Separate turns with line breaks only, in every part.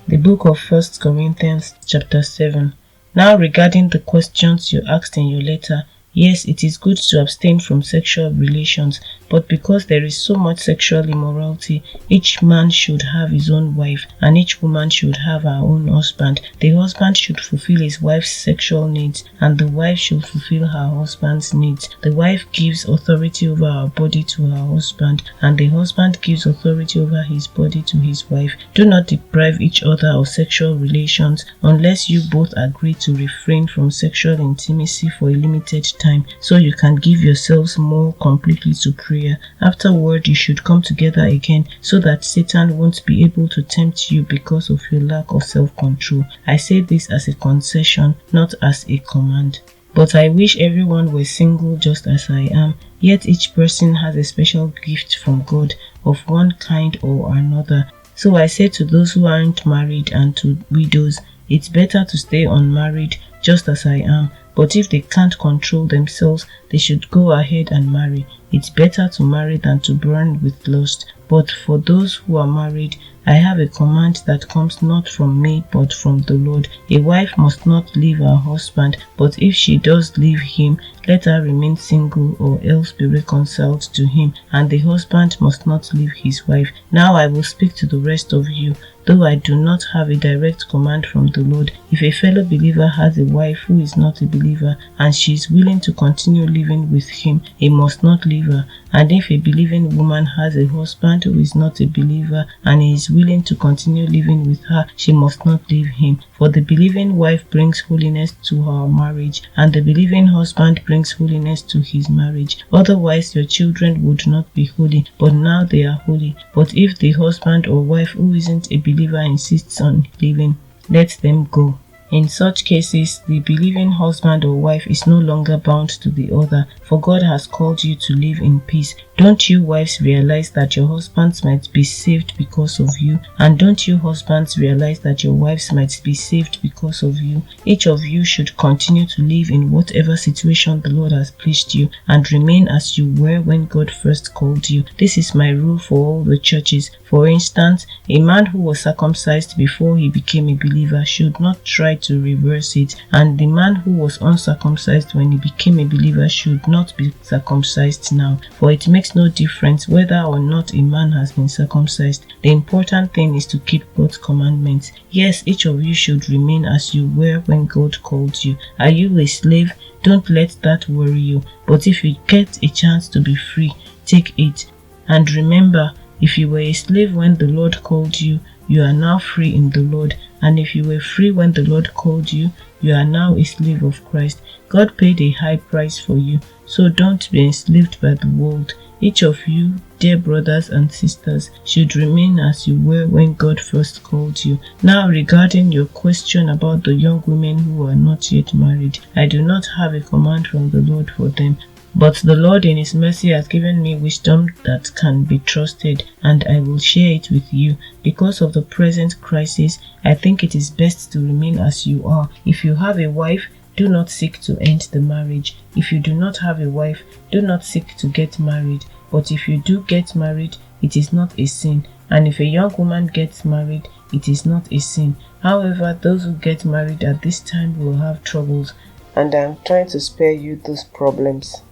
The book of 1 Corinthians chapter 7. Now regarding the questions you asked in your letter, yes, it is good to abstain from sexual relations, but because there is so much sexual immorality, each man should have his own wife, and each woman should have her own husband. The husband should fulfill his wife's sexual needs, and the wife should fulfill her husband's needs. The wife gives authority over her body to her husband, and the husband gives authority over his body to his wife. Do not deprive each other of sexual relations unless you both agree to refrain from sexual intimacy for a limited time, so you can give yourselves more completely to prayer. Afterward, you should come together again so that Satan won't be able to tempt you because of your lack of self-control. I say this as a concession, not as a command. But I wish everyone were single just as I am, yet each person has a special gift from God of one kind or another. So I say to those who aren't married and to widows, it's better to stay unmarried just as I am. But if they can't control themselves, they should go ahead and marry. It's better to marry than to burn with lust. But for those who are married, I have a command that comes not from me but from the Lord. A wife must not leave her husband, but if she does leave him, let her remain single or else be reconciled to him, and the husband must not leave his wife. Now I will speak to the rest of you, though I do not have a direct command from the Lord. If a fellow believer has a wife who is not a believer, and she is willing to continue living with him, he must not leave her. And if a believing woman has a husband who is not a believer, and he is willing to continue living with her, she must not leave him. For the believing wife brings holiness to her marriage, and the believing husband brings holiness to his marriage. Otherwise your children would not be holy, but now they are holy. But if the husband or wife who isn't a believer insists on living, let them go. In such cases, the believing husband or wife is no longer bound to the other, for God has called you to live in peace. Don't you wives realize that your husbands might be saved because of you? And don't you husbands realize that your wives might be saved because of you? Each of you should continue to live in whatever situation the Lord has placed you, and remain as you were when God first called you. This is my rule for all the churches. For instance, a man who was circumcised before he became a believer should not try to reverse it, and the man who was uncircumcised when he became a believer should not be circumcised now, for it makes no difference whether or not a man has been circumcised. The important thing is to keep God's commandments. Yes, each of you should remain as you were when God called you. Are you a slave? Don't let that worry you, but if you get a chance to be free, take it. And remember, if you were a slave when the Lord called you, you are now free in the Lord. And if you were free when the Lord called you, you are now a slave of Christ. God paid a high price for you, so don't be enslaved by the world. Each of you, dear brothers and sisters, should remain as you were when God first called you. Now regarding your question about the young women who are not yet married, I do not have a command from the Lord for them. But the Lord in His mercy has given me wisdom that can be trusted, and I will share it with you. Because of the present crisis, I think it is best to remain as you are. If you have a wife, do not seek to end the marriage. If you do not have a wife, do not seek to get married. But if you do get married, it is not a sin. And if a young woman gets married, it is not a sin. However, those who get married at this time will have troubles, and I am trying to spare you those problems.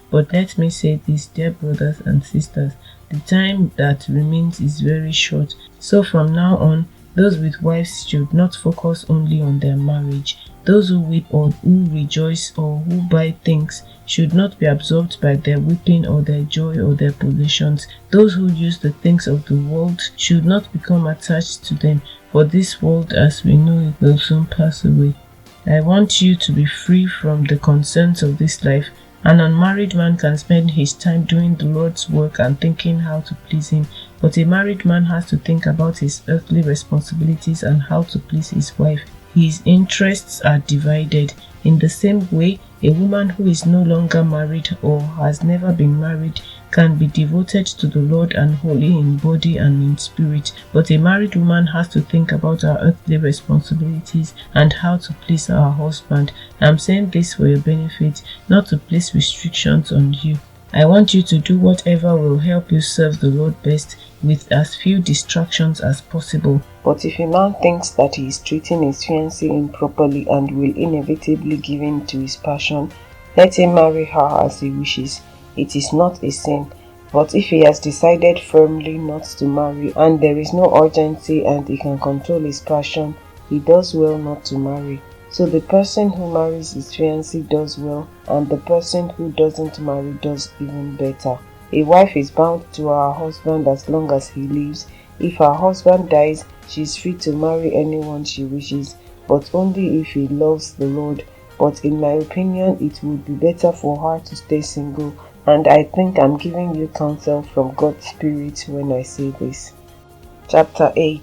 But let me say this, dear brothers and sisters, the time that remains is very short. So from now on, those with wives should not focus only on their marriage. Those who weep or who rejoice or who buy things should not be absorbed by their weeping or their joy or their possessions. Those who use the things of the world should not become attached to them, for this world as we know it will soon pass away. I want you to be free from the concerns of this life. An unmarried man can spend his time doing the Lord's work and thinking how to please Him, but a married man has to think about his earthly responsibilities and how to please his wife. His interests are divided. In the same way, a woman who is no longer married or has never been married can be devoted to the Lord and holy in body and in spirit, but a married woman has to think about her earthly responsibilities and how to please her husband. I'm saying this for your benefit, not to place restrictions on you. I want you to do whatever will help you serve the Lord best with as few distractions as possible. But if a man thinks that he is treating his fiancée improperly and will inevitably give in to his passion, let him marry her as he wishes. It is not a sin. But if he has decided firmly not to marry and there is no urgency and he can control his passion, he does well not to marry. So the person who marries his fiancée does well, and the person who doesn't marry does even better. A wife is bound to her husband as long as he lives. If her husband dies, she is free to marry anyone she wishes, but only if he loves the Lord. But in my opinion, it would be better for her to stay single, and I think I'm giving you counsel from God's Spirit when I say this. Chapter 8.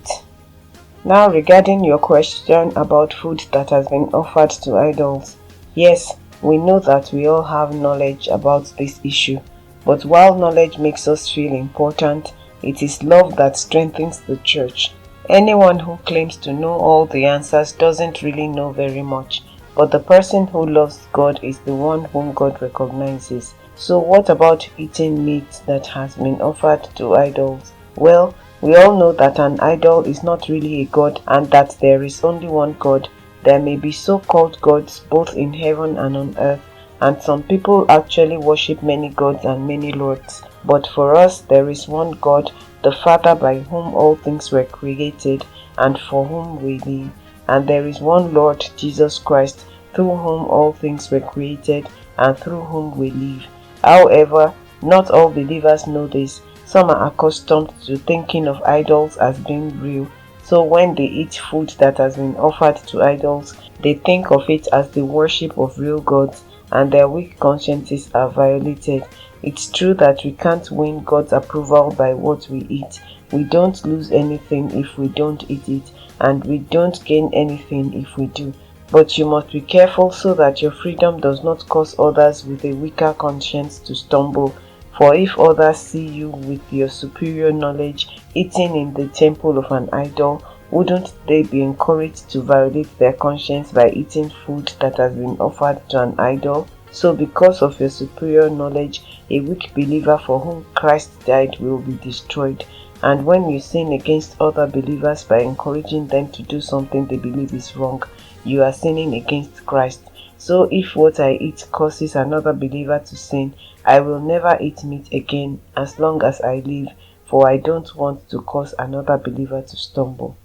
Now regarding your question about food that has been offered to idols. Yes, we know that we all have knowledge about this issue, but while knowledge makes us feel important, it is love that strengthens the church. Anyone who claims to know all the answers doesn't really know very much, but the person who loves God is the one whom God recognizes. So what about eating meat that has been offered to idols? Well, we all know that an idol is not really a god and that there is only one God. There may be so-called gods both in heaven and on earth, and some people actually worship many gods and many lords. But for us, there is one God, the Father, by whom all things were created and for whom we live. And there is one Lord, Jesus Christ, through whom all things were created and through whom we live. However, not all believers know this. Some are accustomed to thinking of idols as being real, so when they eat food that has been offered to idols, they think of it as the worship of real gods, and their weak consciences are violated. It's true that we can't win God's approval by what we eat. We don't lose anything if we don't eat it, and we don't gain anything if we do. But you must be careful so that your freedom does not cause others with a weaker conscience to stumble. For if others see you with your superior knowledge eating in the temple of an idol, wouldn't they be encouraged to violate their conscience by eating food that has been offered to an idol? So because of your superior knowledge, a weak believer for whom Christ died will be destroyed. And when you sin against other believers by encouraging them to do something they believe is wrong, you are sinning against Christ. So if what I eat causes another believer to sin, I will never eat meat again as long as I live, for I don't want to cause another believer to stumble.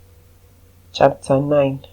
Chapter 9.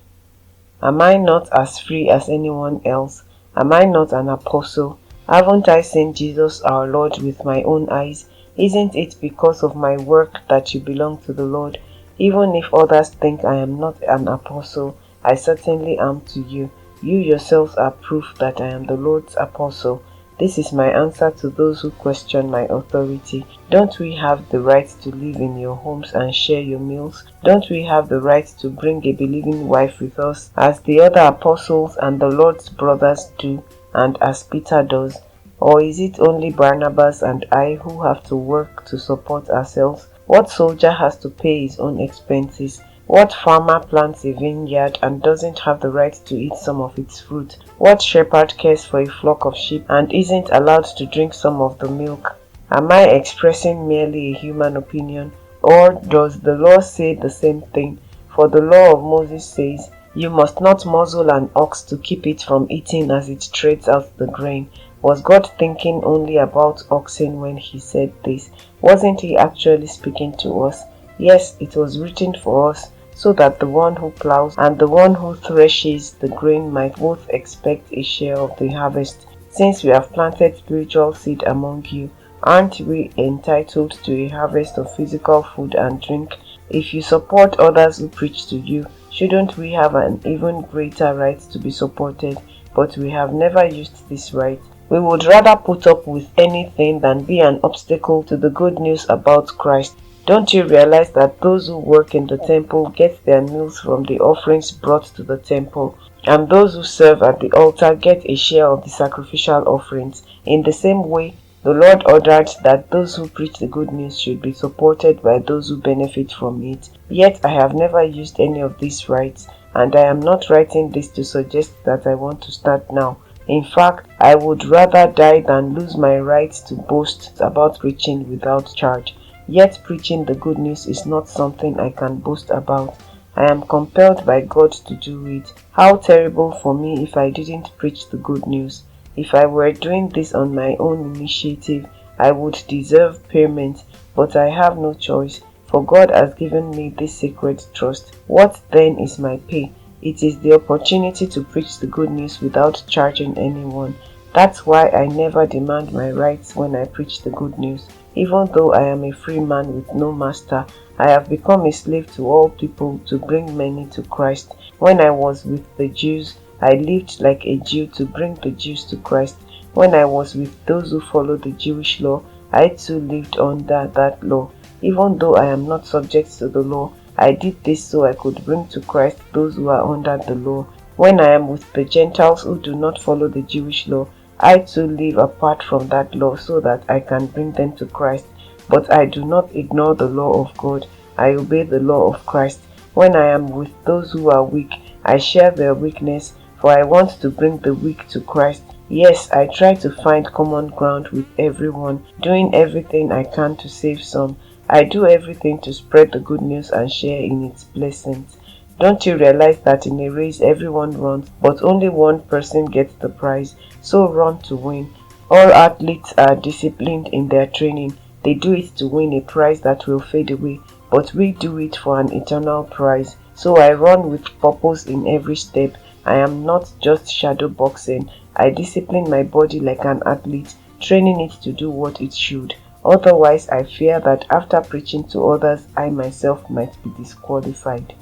Am I not as free as anyone else? Am I not an apostle? Haven't I seen Jesus our Lord with my own eyes? Isn't it because of my work that you belong to the Lord? Even if others think I am not an apostle, I certainly am to you. You yourselves are proof that I am the Lord's apostle. This is my answer to those who question my authority. Don't we have the right to live in your homes and share your meals? Don't we have the right to bring a believing wife with us, as the other apostles and the Lord's brothers do, and as Peter does? Or is it only Barnabas and I who have to work to support ourselves? What soldier has to pay his own expenses? What farmer plants a vineyard and doesn't have the right to eat some of its fruit? What shepherd cares for a flock of sheep and isn't allowed to drink some of the milk? Am I expressing merely a human opinion, or does the law say the same thing? For the law of Moses says, "You must not muzzle an ox to keep it from eating as it treads out the grain." Was God thinking only about oxen when he said this? Wasn't he actually speaking to us? Yes, it was written for us, so that the one who plows and the one who threshes the grain might both expect a share of the harvest. Since we have planted spiritual seed among you, aren't we entitled to a harvest of physical food and drink? If you support others who preach to you, shouldn't we have an even greater right to be supported? But we have never used this right. We would rather put up with anything than be an obstacle to the good news about Christ. Don't you realize that those who work in the temple get their meals from the offerings brought to the temple, and those who serve at the altar get a share of the sacrificial offerings? In the same way, the Lord ordered that those who preach the good news should be supported by those who benefit from it. Yet I have never used any of these rights, and I am not writing this to suggest that I want to start now. In fact, I would rather die than lose my right to boast about preaching without charge. Yet preaching the good news is not something I can boast about. I am compelled by God to do it. How terrible for me if I didn't preach the good news. If I were doing this on my own initiative, I would deserve payment, but I have no choice, for God has given me this sacred trust. What then is my pay? It is the opportunity to preach the good news without charging anyone. That's why I never demand my rights when I preach the good news. Even though I am a free man with no master, I have become a slave to all people to bring many to Christ. When I was with the Jews, I lived like a Jew to bring the Jews to Christ. When I was with those who follow the Jewish law, I too lived under that law. Even though I am not subject to the law, I did this so I could bring to Christ those who are under the law. When I am with the Gentiles who do not follow the Jewish law, I too live apart from that law so that I can bring them to Christ. But I do not ignore the law of God. I obey the law of Christ. When I am with those who are weak, I share their weakness, for I want to bring the weak to Christ. Yes, I try to find common ground with everyone, doing everything I can to save some. I do everything to spread the good news and share in its blessings. Don't you realize that in a race everyone runs, but only one person gets the prize? So run to win. All athletes are disciplined in their training. They do it to win a prize that will fade away, but we do it for an eternal prize. So I run with purpose in every step. I am not just shadow boxing. I discipline my body like an athlete, training it to do what it should. Otherwise, I fear that after preaching to others, I myself might be disqualified.